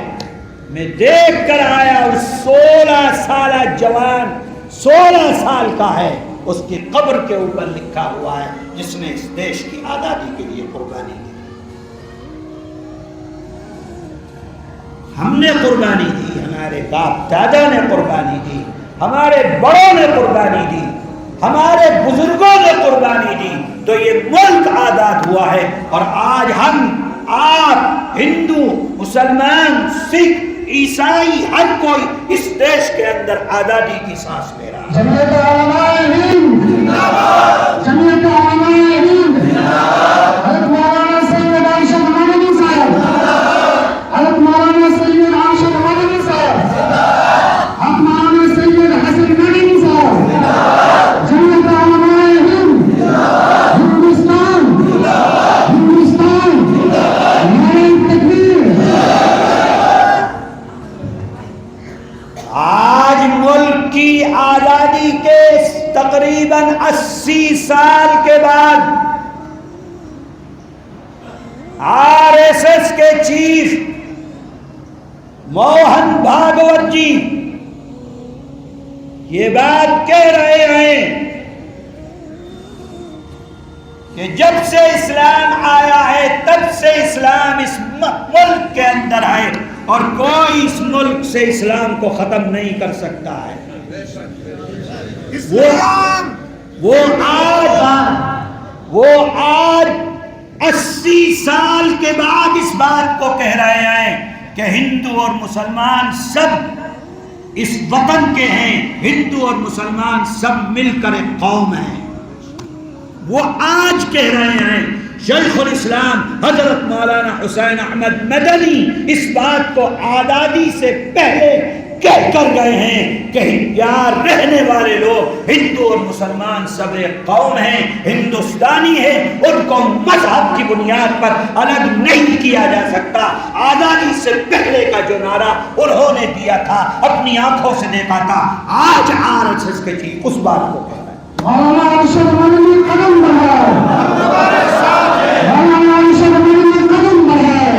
میں دیکھ کر آیا، اس 16 سالہ جوان 16 سال کا ہے، اس کی قبر کے اوپر لکھا ہوا ہے جس نے اس دیش کی آزادی کے لیے قربانی دی۔ ہم نے قربانی دی، ہمارے باپ دادا نے قربانی دی، ہمارے بڑوں نے قربانی دی، ہمارے بزرگوں نے قربانی دی، تو یہ ملک آزاد ہوا ہے. اور آج ہم، آپ، ہندو، مسلمان، سکھ، عیسائی، ہر کوئی اس دیش کے اندر آزادی کی سانس لے رہا ہے. جمعیت علماء ہند زندہ باد، جمعیت علماء ہند زندہ باد، حضرت مولانا سید ارشد مدنی صاحب زندہ باد، حضرت مولانا سید ارشد مدنی صاحب زندہ باد، حضرت مولانا سید حسن مدنی صاحب زندہ باد، جمعیت علماء ہند زندہ باد، ہندوستان زندہ باد، ہندوستان زندہ باد، نعرہ تکبیر. آج ملک کی آزادی کے تقریباً 80 سال کے بعد RSS کے چیف موہن بھاگوت جی یہ بات کہہ رہے ہیں کہ جب سے اسلام آیا ہے تب سے اسلام اس ملک کے اندر ہے اور کوئی اس ملک سے اسلام کو ختم نہیں کر سکتا ہے. وہ آج 80 سال کے بعد اس بات کو کہہ رہے ہیں کہ ہندو اور مسلمان سب اس وطن کے ہیں، ہندو اور مسلمان سب مل کر ایک قوم ہیں. وہ آج کہہ رہے ہیں. شیخ الاسلام حضرت مولانا حسین احمد مدنی اس بات کو آزادی سے پہلے کہہ کر گئے ہیں کہ یہاں رہنے والے لوگ ہندو اور مسلمان سب ایک قوم ہیں، ہندوستانی ہیں، ان کو مذہب کی بنیاد پر الگ نہیں کیا جا سکتا. آزادی سے پہلے کا جو نعرہ انہوں نے دیا تھا، اپنی آنکھوں سے دیکھا تھا، آج RSS کے چیف اس بات کو کہہ رہے ہیں. مولانا ارشد مدنی قدم بڑھائے، مولانا ارشد مدنی قدم بڑھائے،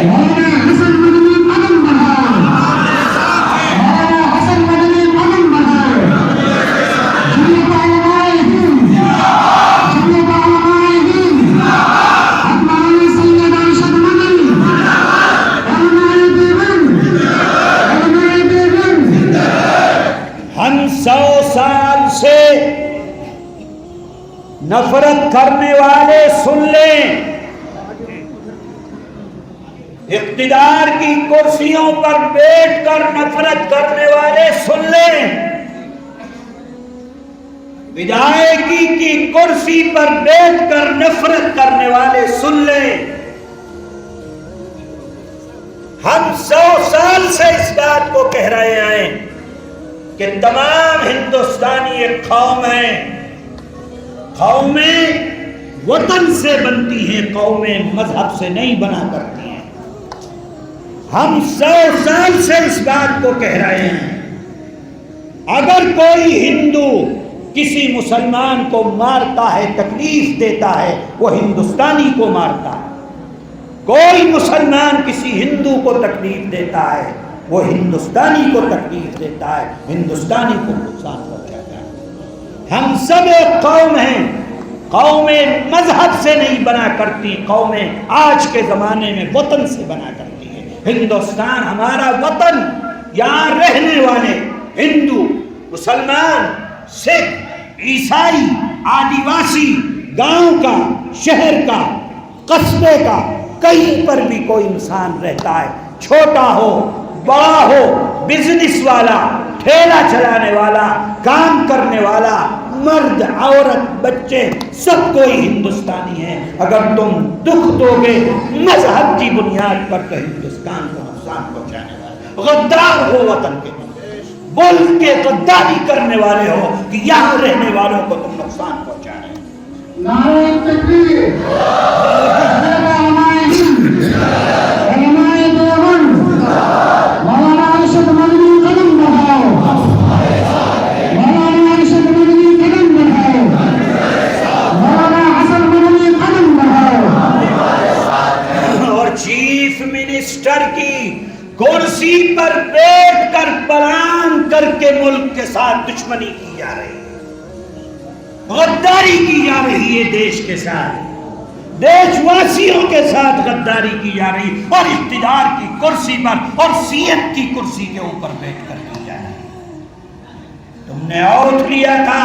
مولانا حسن مدنی قدم بڑھائے، مولانا حسن مدنی قدم بڑھائے. جمعیت علماء ہند، جمعیت علماء ہند، مولانا سید ارشد مدنی، علماء دیوبند، علماء دیوبند. ہم 100 سال سے نفرت کرنے والے سن لیں، اقتدار کی کرسیوں پر بیٹھ کر نفرت کرنے والے سن لیں، ودائیکی کی کرسی پر بیٹھ کر نفرت کرنے والے سن لیں. ہم 100 سال سے اس بات کو کہہ رہے ہیں کہ تمام ہندوستانی ایک قوم ہیں. قومیں وطن سے بنتی ہیں، قومیں مذہب سے نہیں بنا کرتی ہیں. ہم 100 سال سے اس بات کو کہہ رہے ہیں. اگر کوئی ہندو کسی مسلمان کو مارتا ہے، تکلیف دیتا ہے، وہ ہندوستانی کو مارتا ہے. کوئی مسلمان کسی ہندو کو تکلیف دیتا ہے، وہ ہندوستانی کو تکلیف دیتا ہے، ہندوستانی کو نقصان پہنچاتا ہے. ہم سب ایک قوم ہیں. قومیں مذہب سے نہیں بنا کرتی، قومیں آج کے زمانے میں وطن سے بنا کرتی ہیں. ہندوستان ہمارا وطن، یہاں رہنے والے ہندو، مسلمان، سکھ، عیسائی، آدیواسی، گاؤں کا، شہر کا، قصبے کا، کہیں پر بھی کوئی انسان رہتا ہے، چھوٹا ہو بڑا ہو، بزنس والا، ٹھیلا چلانے والا، کام کرنے والا، مرد، عورت، بچے، سب کوئی ہندوستانی ہے. اگر تم دکھ دو گے مذہب کی بنیاد پر تو ہندوستان کو نقصان پہنچانے والا غدار ہو، وطن کے ملک کے غداری کرنے والے ہو کہ یہاں رہنے والوں کو تم نقصان پہنچا رہے ہو. نعرہ تکبیر. علماء دیوبند، مولانا ارشد مدنی قدم بڑھائے، مولانا ارشد مدنی قدم بڑھائے، مولانا حسن مدنی قدم بڑھائے. اور چیف منسٹر کی کرسی پر بیٹھ کر پلان کر کے ملک کے ساتھ دشمنی کی جا رہی ہے، غداری کی جا رہی ہے، دیش کے ساتھ، دیش واسیوں کے ساتھ غداری کی جا رہی، اور اقتدار کی کرسی پر اور CM کی کرسی کے اوپر بیٹھ کر کی جا رہی. تم نے اوتھ لیا تھا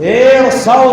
150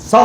100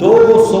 200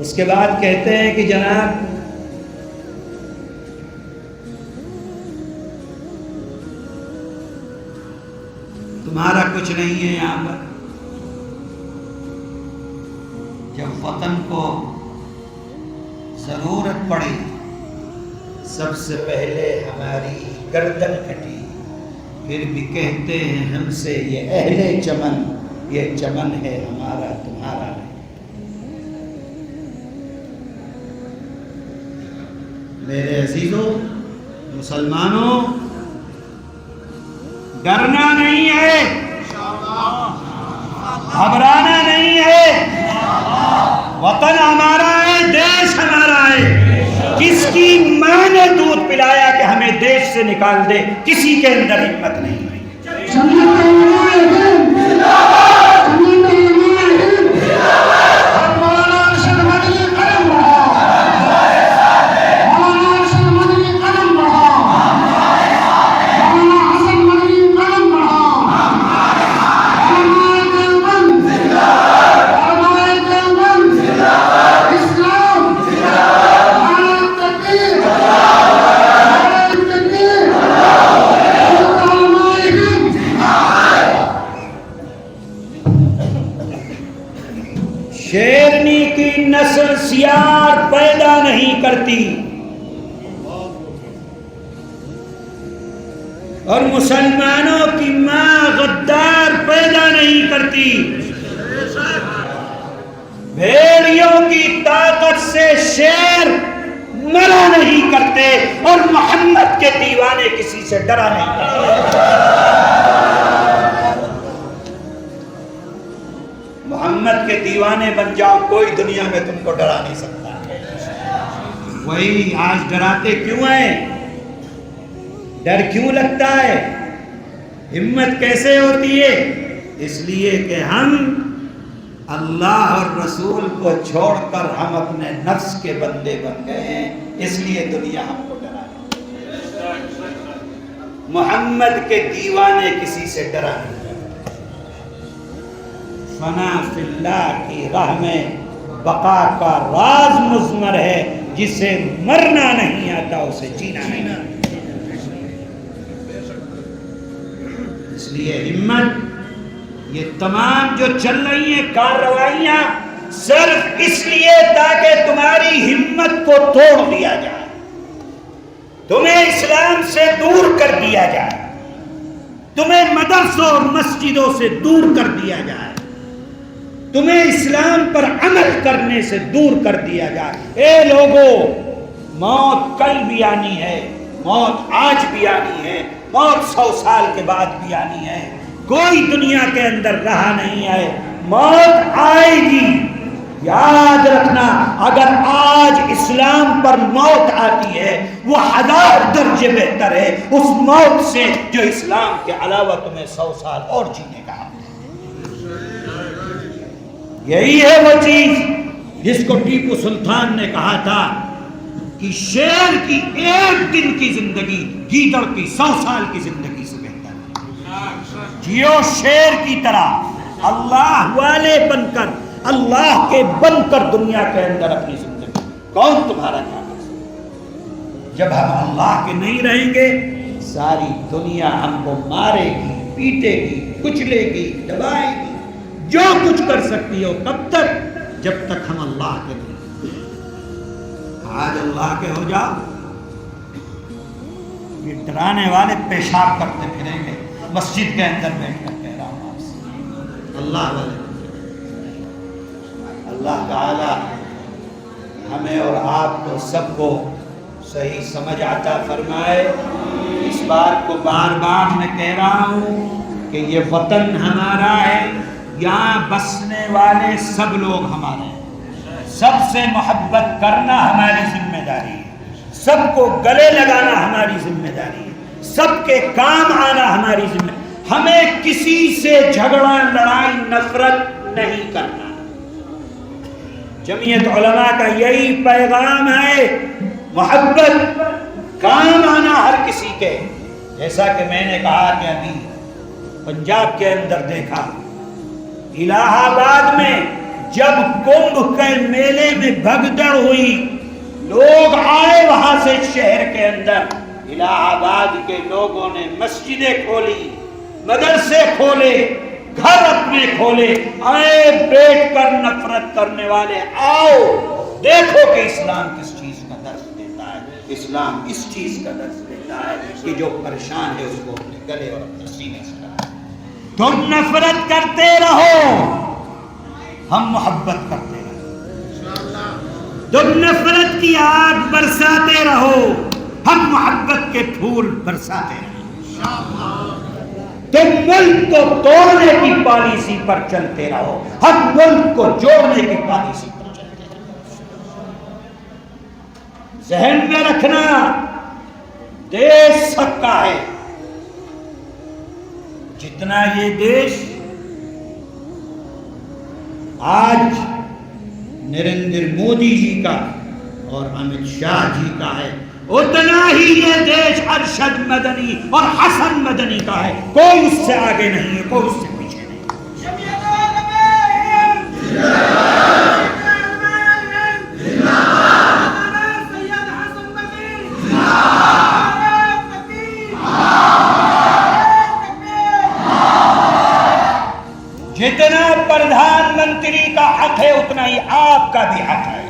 اس کے بعد کہتے ہیں کہ جناب تمہارا کچھ نہیں ہے یہاں پر، جب وطن کو ضرورت پڑی سب سے پہلے ہماری گردن کٹی، پھر بھی کہتے ہیں ہم سے یہ اہل چمن، یہ چمن ہے ہمارا تمہارا نہیں۔ میرے عزیزوں مسلمانوں، ڈرنا نہیں ہے، گھبرانا نہیں ہے، وطن ہمارا ہے، دیش ہمارا ہے۔ کس کی ماں نے دودھ پلایا کہ ہمیں دیش سے نکال دے، کسی کے اندر ہمت نہیں ہے۔ شیرنی کی نسل سیار پیدا نہیں کرتی اور مسلمانوں کی ماں غدار پیدا نہیں کرتی۔ بھیڑیوں کی طاقت سے شیر مرا نہیں کرتے اور محمد کے دیوانے کسی سے ڈرا نہیں کرتے۔ محمد کے دیوانے بن جاؤ، کوئی دنیا میں تم کو ڈرا نہیں سکتا۔ وہی آج ڈراتے کیوں ہیں؟ ڈر کیوں لگتا ہے؟ ہمت کیسے ہوتی ہے؟ اس لیے کہ ہم اللہ اور رسول کو چھوڑ کر ہم اپنے نفس کے بندے بن گئے ہیں، اس لیے دنیا ہم کو ڈرا نہیں۔ محمد کے دیوانے کسی سے ڈرا نہیں۔ فنا فی اللہ کی راہ میں بقا کا راز مضمر ہے، جسے مرنا نہیں آتا اسے جینا نہیں آتا۔ اس لیے ہمت، یہ تمام جو چل رہی ہیں کارروائیاں صرف اس لیے تاکہ تمہاری ہمت کو توڑ دیا جائے، تمہیں اسلام سے دور کر دیا جائے، تمہیں مدرسوں اور مسجدوں سے دور کر دیا جائے، تمہیں اسلام پر عمل کرنے سے دور کر دیا جائے۔ اے لوگو، موت کل بھی آنی ہے، موت آج بھی آنی ہے، موت 100 سال کے بعد بھی آنی ہے۔ کوئی دنیا کے اندر رہا نہیں ہے، موت آئے گی۔ یاد رکھنا، اگر آج اسلام پر موت آتی ہے وہ 1000 درجے بہتر ہے اس موت سے جو اسلام کے علاوہ تمہیں 100 سال اور جینے کا حق ہے۔ یہی ہے وہ چیز جس کو ٹیپو سلطان نے کہا تھا کہ شیر کی 1 دن کی زندگی گیدڑ کی 100 سال کی زندگی سے بہتر ہے۔ جیو شیر کی طرح، اللہ والے بن کر، اللہ کے بن کر دنیا کے اندر اپنی زندگی۔ کون تمہارا کیا کر سکتا؟ جب ہم اللہ کے نہیں رہیں گے، ساری دنیا ہم کو مارے گی، پیٹے گی، کچلے گی، دبائے گی، جو کچھ کر سکتی ہو۔ کب تک؟ جب تک ہم اللہ کے نہیں۔ آج اللہ کے ہو جاؤ، یہ ڈرانے والے پیشاب کرتے پھریں گے مسجد کے اندر بیٹھ کر، کہہ رہا ہوں آپ سے، اللہ والے۔ اللہ تعالی ہمیں اور آپ کو سب کو صحیح سمجھ عطا فرمائے۔ اس بات کو بار بار میں کہہ رہا ہوں کہ یہ وطن ہمارا ہے، یہاں بسنے والے سب لوگ ہمارے ہیں، سب سے محبت کرنا ہماری ذمہ داری ہے، سب کو گلے لگانا ہماری ذمہ داری ہے، سب کے کام آنا ہماری ذمہ۔ ہمیں کسی سے جھگڑا، لڑائی، نفرت نہیں کرنا۔ جمعیت علماء کا یہی پیغام ہے، محبت، کام آنا ہر کسی کے۔ جیسا کہ میں نے کہا کہ ابھی پنجاب کے اندر دیکھا، الہ آباد میں جب کمبھ کے میلے میں بھگدڑ ہوئی، لوگ آئے وہاں سے شہر کے اندر، الہ آباد کے لوگوں نے مسجدیں کھولی، مدرسے کھولے، گھر اپنے کھولے، آئے بیٹھ کر نفرت کرنے والے، آؤ دیکھو کہ اسلام کس چیز کا درس دیتا ہے۔ اسلام اس چیز کا درس دیتا ہے کہ جو پریشان ہے اس کو اپنے گلے اور اپنے سینے سے لگائے۔ تم نفرت کرتے رہو، ہم محبت کرتے رہو۔ تم نفرت کی آگ برساتے رہو، ہم محبت کے پھول برساتے رہو۔ تم ملک کو توڑنے کی پالیسی پر چلتے رہو، ہم ملک کو جوڑنے کی پالیسی پر چلتے رہو۔ ذہن میں رکھنا، دیش سب کا ہے، جتنا یہ دیش آج نریندر مودی جی کا اور امت شاہ جی کا ہے، اتنا ہی یہ دیش ارشد مدنی اور حسن مدنی کا ہے۔ کوئی اس سے آگے نہیں ہے، کوئی اس سے پیچھے نہیں۔ جتنا پردھان منتری کا حق ہے اتنا ہی آپ کا بھی حق ہے۔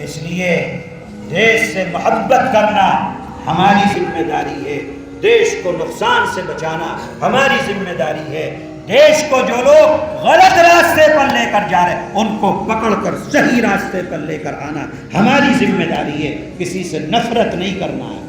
اس لیے دیش سے محبت کرنا ہماری ذمہ داری ہے، دیش کو نقصان سے بچانا ہماری ذمہ داری ہے۔ دیش کو جو لوگ غلط راستے پر لے کر جا رہے ہیں ان کو پکڑ کر صحیح راستے پر لے کر آنا ہماری ذمہ داری ہے۔ کسی سے نفرت نہیں کرنا ہے،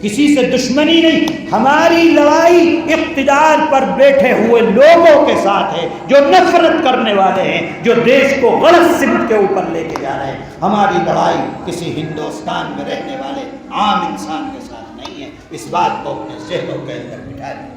کسی سے دشمنی نہیں۔ ہماری لڑائی اقتدار پر بیٹھے ہوئے لوگوں کے ساتھ ہے جو نفرت کرنے والے ہیں، جو دیش کو غلط سمت کے اوپر لے کے جا رہے ہیں۔ ہماری لڑائی کسی ہندوستان میں رہنے والے عام انسان کے ساتھ نہیں ہے۔ اس بات کو اپنے ذہنوں کے اندر بٹھا لیں۔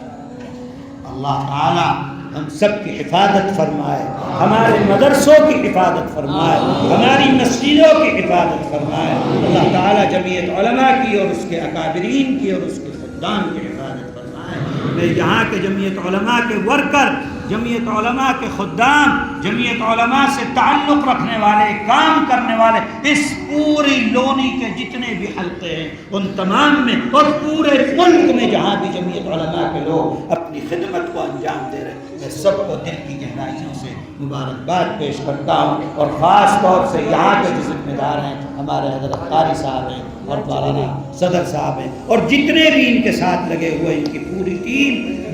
اللہ تعالیٰ ہم سب کی حفاظت فرمائے، ہمارے مدرسوں کی حفاظت فرمائے، ہماری مسجدوں کی حفاظت فرمائے۔ اللہ تعالیٰ جمعیت علماء کی اور اس کے اکابرین کی اور اس کے خدام کی حفاظت فرمائے۔ میں یہاں کے جمعیت علماء کے ورکر، جمعیت علماء کے خدام، جمعیت علماء سے تعلق رکھنے والے، کام کرنے والے، اس پوری لونی کے جتنے بھی حلقے ہیں ان تمام میں اور پورے ملک میں جہاں بھی جمعیت علماء کے لوگ اپنی خدمت کو انجام دے رہے ہیں، میں سب کو دل کی گہرائیوں سے مبارکباد پیش کرتا ہوں، اور خاص طور سے یہاں کے جو ذمہ دار ہیں ہمارے حضرت قاری صاحب ہیں اور مولانا صدر صاحب ہیں اور جتنے بھی ان کے ساتھ لگے ہوئے ان کی پوری ٹیم،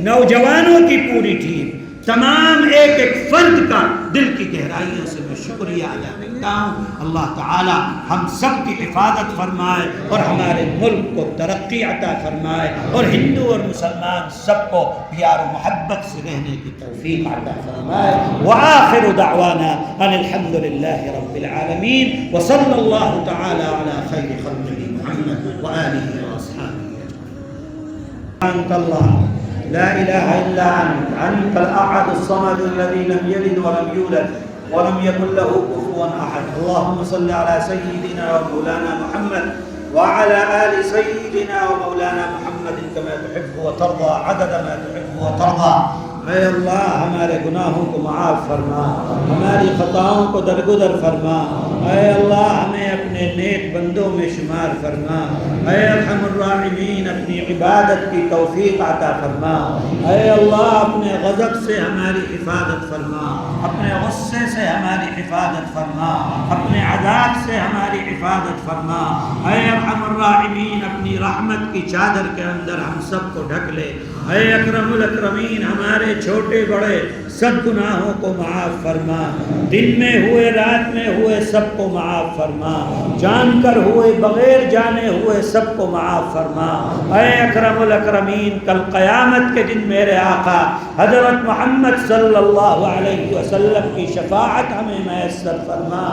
نوجوانوں کی پوری ٹیم، تمام ایک ایک فرد کا دل کی گہرائیوں سے میں شکریہ ادا کرتا ہوں۔ اللہ تعالی ہم سب کی حفاظت فرمائے اور ہمارے ملک کو ترقی عطا فرمائے اور ہندو اور مسلمان سب کو پیار و محبت سے رہنے کی توفیق عطا فرمائے۔ وآخر دعوانا ان الحمد للہ رب العالمین وصلی اللہ تعالی علی خیر خلقہ محمد وآلہ وأصحابہ۔ انت اللہ لا إله إلا أنت، أنت الأحد الصمد الذي لم يلد ولم يولد ولم يكن له كفوا أحد۔ اللهم صل على سيدنا ومولانا محمد وعلى آل سيدنا ومولانا محمد كما تحب وترضى عدد ما تحب وترضى۔ اے اللہ ہمارے گناہوں کو معاف فرما، ہماری خطاؤں کو درگزر فرما، اے اللہ ہمیں اپنے نیک بندوں میں شمار فرما، اے ارحم الراحمین اپنی عبادت کی توفیق عطا فرما، اے اللہ اپنے غضب سے ہماری حفاظت فرما، اپنے غصے سے ہماری حفاظت فرما، اپنے عذاب سے ہماری حفاظت فرما، اے ارحم الراحمین اپنی رحمت کی چادر کے اندر ہم سب کو ڈھک لے، اے اکرم الاکرمین ہمارے چھوٹے بڑے سب گناہوں کو معاف فرما، دن میں ہوئے رات میں ہوئے سب کو معاف فرما، جان کر ہوئے بغیر جانے ہوئے سب کو معاف فرما، اے اکرم الاکرمین کل قیامت کے دن میرے آقا حضرت محمد صلی اللہ علیہ وسلم کی شفاعت ہمیں میسر فرما،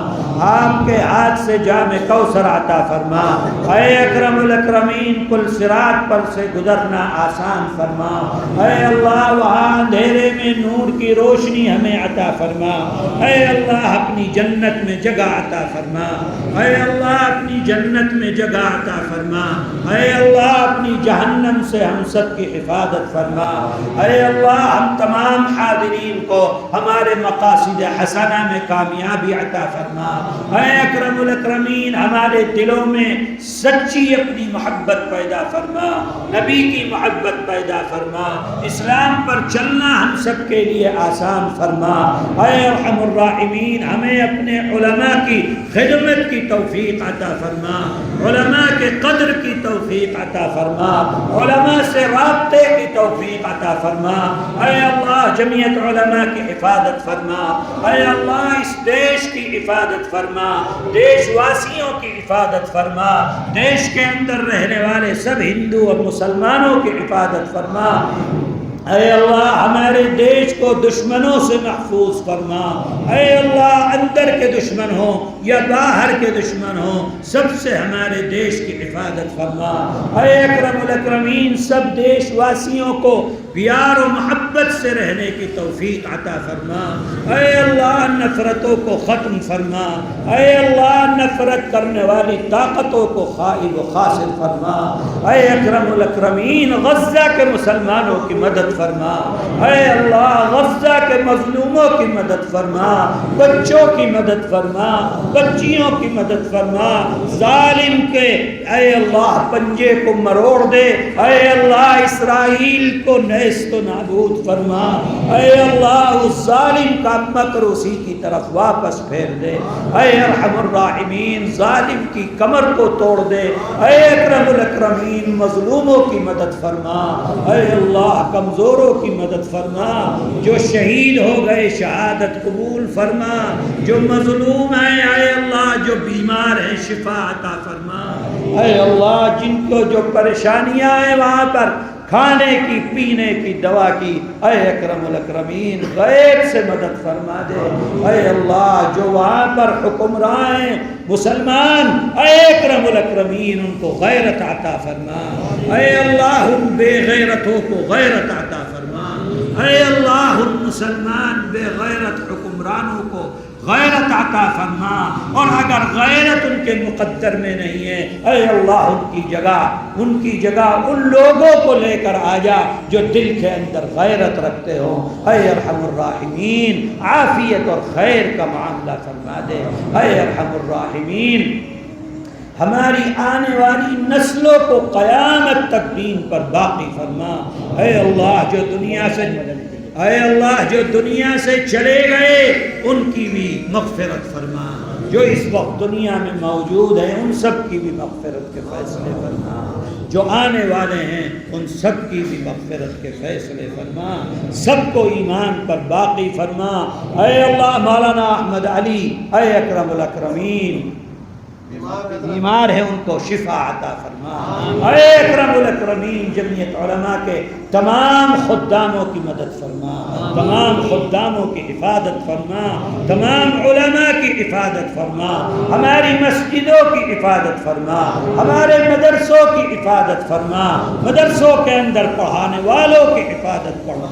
آپ کے ہاتھ سے جام کوثر عطا فرما، اے اکرم الاکرمین پل صراط پر سے گزرنا آسان فرما، اے اللہ وہاں اندھیرے میں نور کی کی روشنی ہمیں عطا فرما، اے اللہ اپنی جنت میں جگہ عطا فرما، اے اللہ اپنی جنت میں جگہ عطا فرما، اے اللہ اپنی جہنم سے ہم سب کی حفاظت فرما، اے اللہ ہم تمام حاضرین کو ہمارے مقاصد حسنہ میں کامیابی عطا فرما، اے اکرم الاکرمین ہمارے دلوں میں سچی اپنی محبت پیدا فرما، نبی کی محبت پیدا فرما، اسلام پر چلنا ہم سب کے لیے آسان فرما، اے ارحم الراحمین ہمیں اپنے علماء کی خدمت کی توفیق عطا فرما، علماء کے قدر کی توفیق عطا فرما، علماء سے رابطے کی توفیق عطا فرما، اے اللہ جمعیت علماء کی حفاظت فرما، اے اللہ اس دیش کی حفاظت فرما، دیش واسیوں کی حفاظت فرما، دیش کے اندر رہنے والے سب ہندو اور مسلمانوں کی حفاظت فرما، اے اللہ ہمارے دیش کو دشمنوں سے محفوظ فرما، اے اللہ اندر کے دشمن ہوں یا باہر کے دشمن ہوں سب سے ہمارے دیش کی حفاظت فرما، اے اکرم الاکرمین سب دیش واسیوں کو پیار و محبت سے رہنے کی توفیق عطا فرما، اے اللہ نفرتوں کو ختم فرما، اے اللہ نفرت کرنے والی طاقتوں کو خائب و خاسر فرما، اے اکرم الاکرمین غزہ کے مسلمانوں کی مدد فرما، اے اللہ غزہ کے مظلوموں کی مدد فرما، بچوں کی مدد فرما، بچیوں کی مدد فرما، ظالم کے اے اللہ پنجے کو مروڑ دے، اے اللہ اسرائیل کو نیست و نابود فرما، اے اللہ اس ظالم کا مکر اسی کی طرف واپس پھیر دے، اے ارحم الراحمین ظالم کی کمر کو توڑ دے، اے اکرم الاکرمین مظلوموں کی مدد فرما، اے اللہ کمزوروں کی مدد فرما، جو شہید ہو گئے شہادت قبول فرما، جو مظلوم ہیں اے اللہ جو بیمار ہیں شفا عطا فرما، اے اللہ جن کو جو پریشانیاں ہیں وہاں پر کھانے کی پینے کی دوا کی اے اکرم الاکرمین غیب سے مدد فرما دے، اے اللہ جو وہاں پر حکمران ہیں مسلمان اے اکرم الاکرمین ان کو غیرت عطا فرما، اے اللہ ان بے غیرتوں کو غیرت عطا فرما، اے اللہ ان مسلمان بے غیرت حکمرانوں کو غیرت عطا فرما، اور اگر غیرت ان کے مقدر میں نہیں ہے اے اللہ ان کی جگہ ان لوگوں کو لے کر آ جا جو دل کے اندر غیرت رکھتے ہو، اے ارحم الراحمین عافیت اور خیر کا معاملہ فرما دے، اے ارحم الراحمین ہماری آنے والی نسلوں کو قیامت تک دین پر باقی فرما، اے اللہ جو دنیا سے چلے گئے ان کی بھی مغفرت فرما، جو اس وقت دنیا میں موجود ہیں ان سب کی بھی مغفرت کے فیصلے فرما، جو آنے والے ہیں ان سب کی بھی مغفرت کے فیصلے فرما، سب کو ایمان پر باقی فرما، اے اللہ مولانا احمد علی اے اکرم الاکرمین بیمار ہیں ان کو شفا عطا فرما، اے اکرم الاکرمین جمعیت علماء کے تمام خداموں کی مدد فرما، تمام خداموں کی حفاظت فرما، تمام علماء کی حفاظت فرما، ہماری مسجدوں کی حفاظت فرما، ہمارے مدرسوں کی حفاظت فرما، مدرسوں کے اندر پڑھانے والوں کی حفاظت فرما،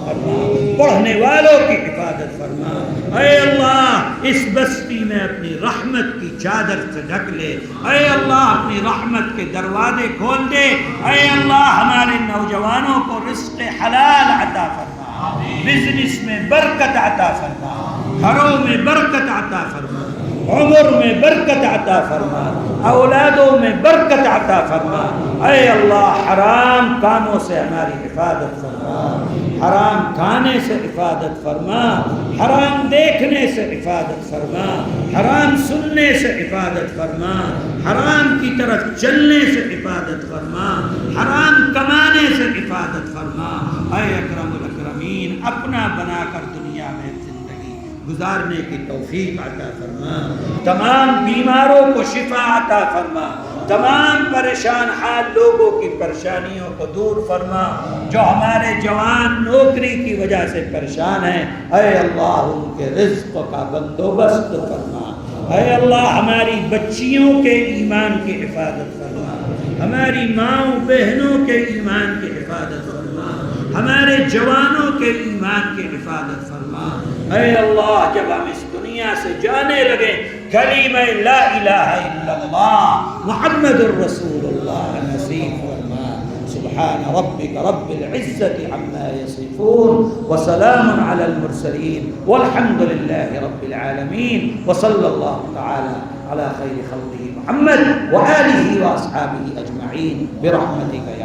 پڑھنے والوں کی حفاظت فرما، اے اللہ اس بستی میں اپنی رحمت کی چادر سے ڈھک لے، اے اللہ اپنی رحمت کے دروازے کھول دے، اے اللہ ہمارے نوجوانوں کو رزق حلال عطا فرما، بزنس میں برکت عطا فرما، گھروں میں برکت عطا فرما، عمر میں برکت عطا فرما، اولادوں میں برکت عطا فرما، اے اللہ حرام کاموں سے ہماری حفاظت فرما، حرام کھانے سے حفاظت فرما، حرام دیکھنے سے حفاظت فرما، حرام سننے سے حفاظت فرما، حرام کی طرف چلنے سے حفاظت فرما، حرام کمانے سے حفاظت فرما، اے اکرم الاکرمین اپنا بنا کر دنیا میں زندگی گزارنے کی توفیق عطا فرما، تمام بیماروں کو شفا عطا فرما، تمام پریشان حال لوگوں کی پریشانیوں کو دور فرما، جو ہمارے جوان نوکری کی وجہ سے پریشان ہیں اے اللہ ان کے رزق کا بندوبست فرما، اے اللہ ہماری بچیوں کے ایمان کی حفاظت فرما، ہماری ماؤں بہنوں کے ایمان کی حفاظت فرما، ہمارے جوانوں کے ایمان کی حفاظت فرما، اے اللہ جب ہم اس دنیا سے جانے لگے کلمہ لا الہ الا اللہ محمد الرسول اللہ نصیب فرما سبحان ربك رب العزة عما يصفون وسلام على المرسلين والحمد لله رب العالمين وصلى الله تعالى على خير خلقه محمد وآله وأصحابه أجمعين برحمتك